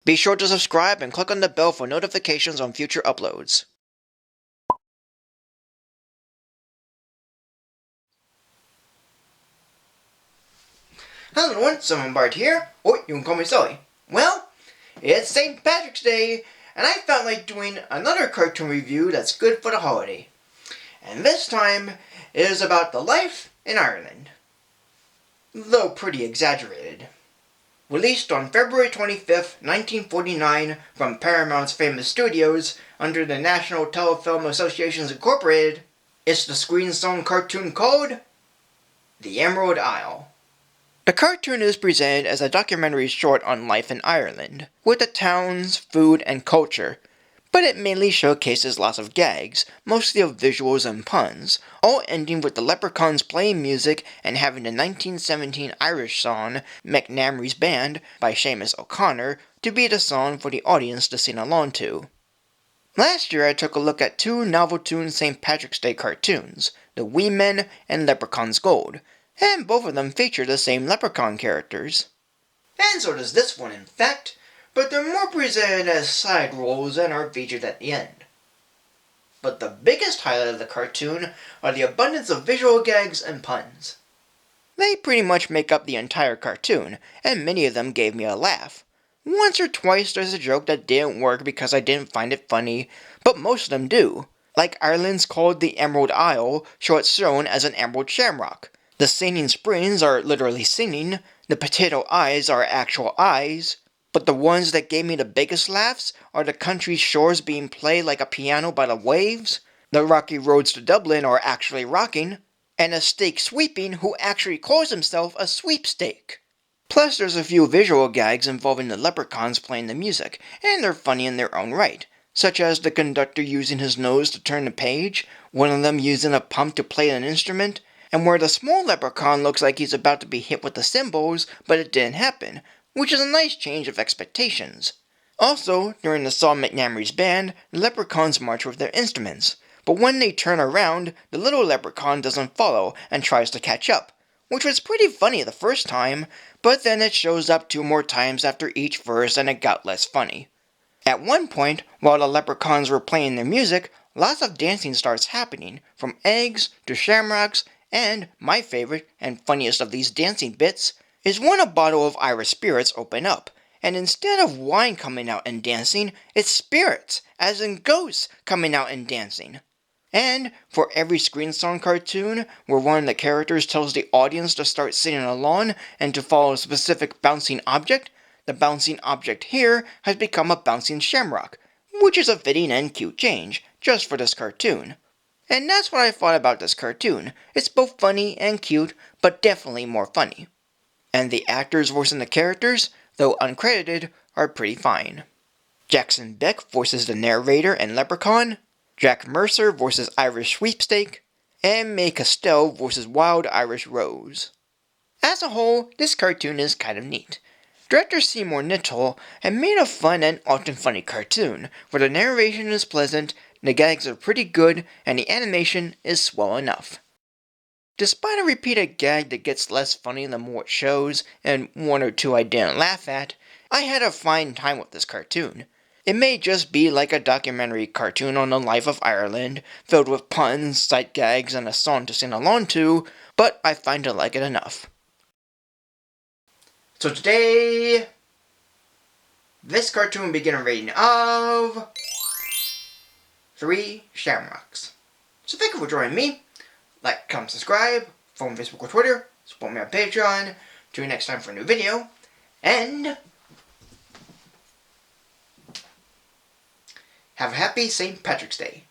Be sure to subscribe and click on the bell for notifications on future uploads. Hello everyone, Simon Bart here, or you can call me Sully. Well, it's St. Patrick's Day, and I felt like doing another cartoon review that's good for the holiday. And this time is about the life in Ireland, though pretty exaggerated. Released on February 25th, 1949 from Paramount's famous studios under the National Telefilm Associations Incorporated, it's the screen-song cartoon called The Emerald Isle. The cartoon is presented as a documentary short on life in Ireland, with the town's food and culture, but it mainly showcases lots of gags, mostly of visuals and puns, all ending with the leprechauns playing music and having the 1917 Irish song McNamara's Band by Seamus O'Connor to be the song for the audience to sing along to. Last year I took a look at two novel-tuned St. Patrick's Day cartoons, The Wee Men and Leprechaun's Gold, and both of them feature the same leprechaun characters. And so does this one, in fact, but they're more presented as side roles and are featured at the end. But the biggest highlight of the cartoon are the abundance of visual gags and puns. They pretty much make up the entire cartoon, and many of them gave me a laugh. Once or twice there's a joke that didn't work because I didn't find it funny, but most of them do. Like Ireland's called the Emerald Isle, so it's shown as an emerald shamrock. The singing springs are literally singing, the potato eyes are actual eyes, but the ones that gave me the biggest laughs are the country's shores being played like a piano by the waves, the rocky roads to Dublin are actually rocking, and a stake sweeping who actually calls himself a sweepstake. Plus there's a few visual gags involving the leprechauns playing the music, and they're funny in their own right, such as the conductor using his nose to turn the page, one of them using a pump to play an instrument, and where the small leprechaun looks like he's about to be hit with the cymbals, but it didn't happen, which is a nice change of expectations. Also, during the song McNamara's Band, the leprechauns march with their instruments, but when they turn around, the little leprechaun doesn't follow and tries to catch up, which was pretty funny the first time, but then it shows up 2 more times after each verse and it got less funny. At one point, while the leprechauns were playing their music, lots of dancing starts happening, from eggs to shamrocks, and my favorite and funniest of these dancing bits is when a bottle of Irish spirits open up, and instead of wine coming out and dancing, it's spirits, as in ghosts, coming out and dancing. And for every screen song cartoon where one of the characters tells the audience to start singing along and to follow a specific bouncing object, the bouncing object here has become a bouncing shamrock, which is a fitting and cute change, just for this cartoon. And that's what I thought about this cartoon. It's both funny and cute, but definitely more funny. And the actors voicing the characters, though uncredited, are pretty fine. Jackson Beck voices the narrator and leprechaun, Jack Mercer voices Irish Sweepstake, and May Castell voices Wild Irish Rose. As a whole, this cartoon is kind of neat. Director Seymour Nittle had made a fun and often funny cartoon, where the narration is pleasant, the gags are pretty good, and the animation is swell enough. Despite a repeated gag that gets less funny the more it shows, and 1 or 2 I didn't laugh at, I had a fine time with this cartoon. It may just be like a documentary cartoon on the life of Ireland, filled with puns, sight gags, and a song to sing along to, but I find to like it enough. So today, this cartoon will be getting a rating of 3 shamrocks. So thank you for joining me. Like, comment, subscribe, follow me on Facebook or Twitter, support me on Patreon. Till next time for a new video, and have a happy St. Patrick's Day.